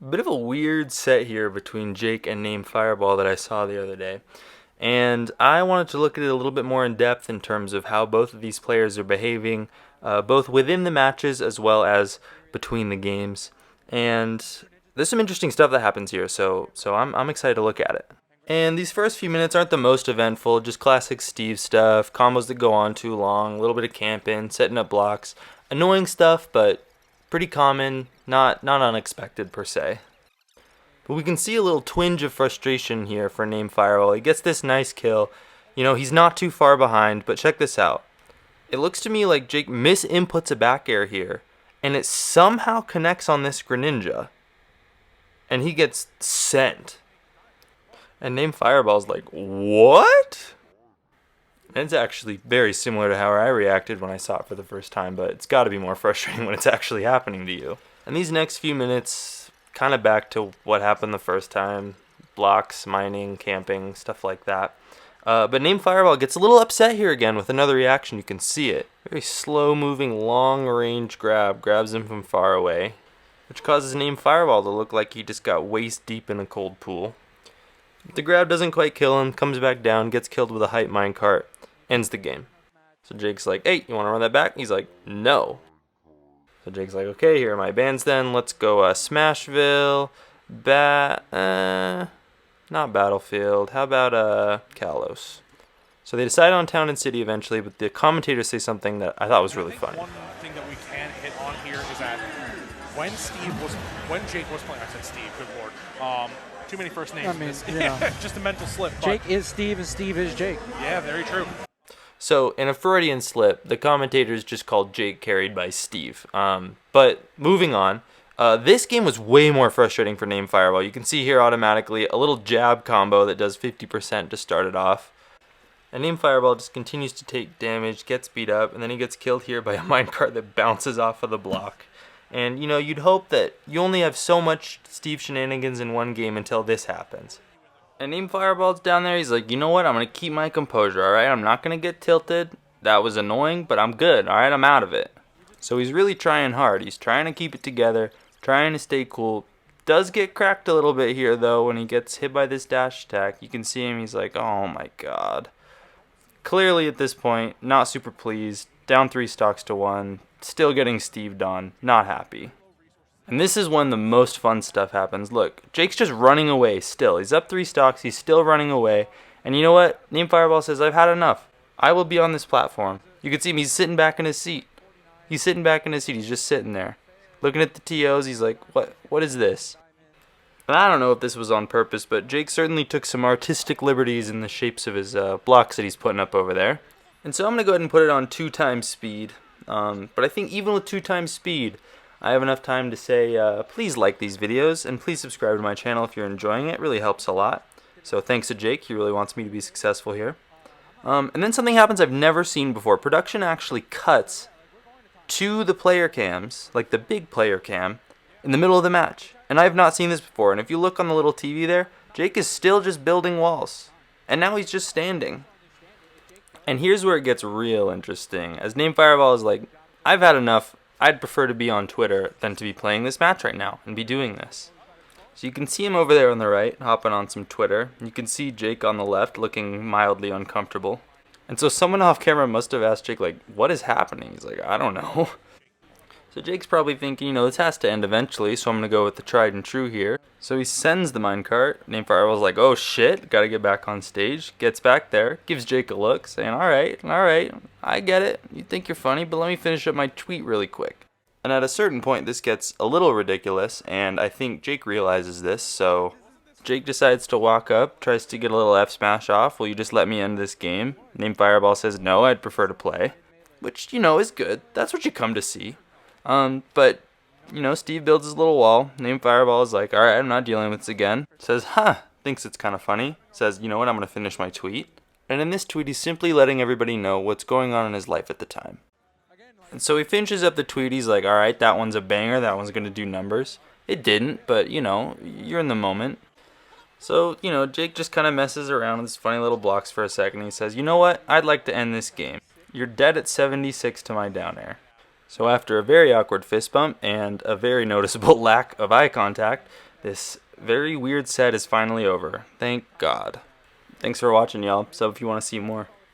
Bit of a weird set here between Jake and Namefireball that I saw the other day. And I wanted to look at it a little bit more in depth in terms of how both of these players are behaving, both within the matches as well as between the games. And there's some interesting stuff that happens here, so I'm excited to look at it. And these first few minutes aren't the most eventful, just classic Steve stuff, combos that go on too long, a little bit of camping, setting up blocks, annoying stuff, but pretty common, not unexpected per se. But we can see a little twinge of frustration here for Namefireball. He gets this nice kill. You know, he's not too far behind, but check this out. It looks to me like Jake misinputs a back air here, and it somehow connects on this Greninja, and he gets sent. And Namefireball's like, what? And it's actually very similar to how I reacted when I saw it for the first time, but it's got to be more frustrating when it's actually happening to you. And these next few minutes, kind of back to what happened the first time. Blocks, mining, camping, stuff like that. But Namefireball gets a little upset here again with another reaction. You can see it. Very slow-moving, long-range grabs him from far away, which causes Namefireball to look like he just got waist-deep in a cold pool. The grab doesn't quite kill him, comes back down, gets killed with a hype minecart, ends the game. So Jake's like, hey, you want to run that back? He's like, no. So Jake's like, okay, here are my bands then. Let's go Smashville, not Battlefield. How about Kalos? So they decide on Town and City eventually, but the commentators say something that I thought was really funny. One thing that we can hit on here is that when Jake was playing, I said Steve, good lord. Too many first names. I mean, yeah. Just a mental slip. Jake is Steve and Steve is Jake. Yeah, very true. So in a Freudian slip, the commentators just called Jake carried by Steve. But moving on, this game was way more frustrating for Namefireball. You can see here automatically a little jab combo that does 50% to start it off. And Namefireball just continues to take damage, gets beat up, and then he gets killed here by a minecart that bounces off of the block. And, you know, you'd hope that you only have so much Steve shenanigans in one game until this happens. And Namefireball's down there, he's like, you know what, I'm going to keep my composure, alright? I'm not going to get tilted. That was annoying, but I'm good, alright? I'm out of it. So he's really trying hard. He's trying to keep it together, trying to stay cool. Does get cracked a little bit here, though, when he gets hit by this dash attack. You can see him, he's like, oh my god. Clearly at this point, not super pleased. Down 3 stocks to 1. Still getting Steved on. Not happy. And this is when the most fun stuff happens. Look, Jake's just running away still. He's up 3 stocks. He's still running away. And you know what? Namefireball says, I've had enough. I will be on this platform. You can see him. He's sitting back in his seat. He's sitting back in his seat. He's just sitting there. Looking at the TOs. He's like, what is this? And I don't know if this was on purpose, but Jake certainly took some artistic liberties in the shapes of his blocks that he's putting up over there. And so I'm going to go ahead and put it on 2 times speed. But I think even with 2 times speed, I have enough time to say, please like these videos, and please subscribe to my channel if you're enjoying it. It really helps a lot. So thanks to Jake, he really wants me to be successful here. And then something happens I've never seen before. Production actually cuts to the player cams, like the big player cam, in the middle of the match. And I have not seen this before. And if you look on the little TV there, Jake is still just building walls. And now he's just standing. And here's where it gets real interesting. As Namefireball is like, I've had enough. I'd prefer to be on Twitter than to be playing this match right now and be doing this. So you can see him over there on the right, hopping on some Twitter. You can see Jake on the left, looking mildly uncomfortable. And so someone off camera must have asked Jake, like, what is happening? He's like, I don't know. So Jake's probably thinking, you know, this has to end eventually, so I'm going to go with the tried and true here. So he sends the minecart. Namefireball's like, oh shit, gotta get back on stage. Gets back there, gives Jake a look, saying, alright, I get it. You think you're funny, but let me finish up my tweet really quick. And at a certain point, this gets a little ridiculous, and I think Jake realizes this, so Jake decides to walk up, tries to get a little F smash off. Will you just let me end this game? Namefireball says, no, I'd prefer to play. Which, you know, is good. That's what you come to see. But, you know, Steve builds his little wall. Namefireball is like, alright, I'm not dealing with this again. Says, thinks it's kind of funny. Says, you know what, I'm going to finish my tweet. And in this tweet, he's simply letting everybody know what's going on in his life at the time. And so he finishes up the tweet. He's like, alright, that one's a banger. That one's going to do numbers. It didn't, but, you know, you're in the moment. So, you know, Jake just kind of messes around with his funny little blocks for a second. He says, you know what, I'd like to end this game. You're dead at 76 to my down air. So after a very awkward fist bump and a very noticeable lack of eye contact, This very weird set is finally over. Thank God. Thanks for watching, y'all. So if you want to see more.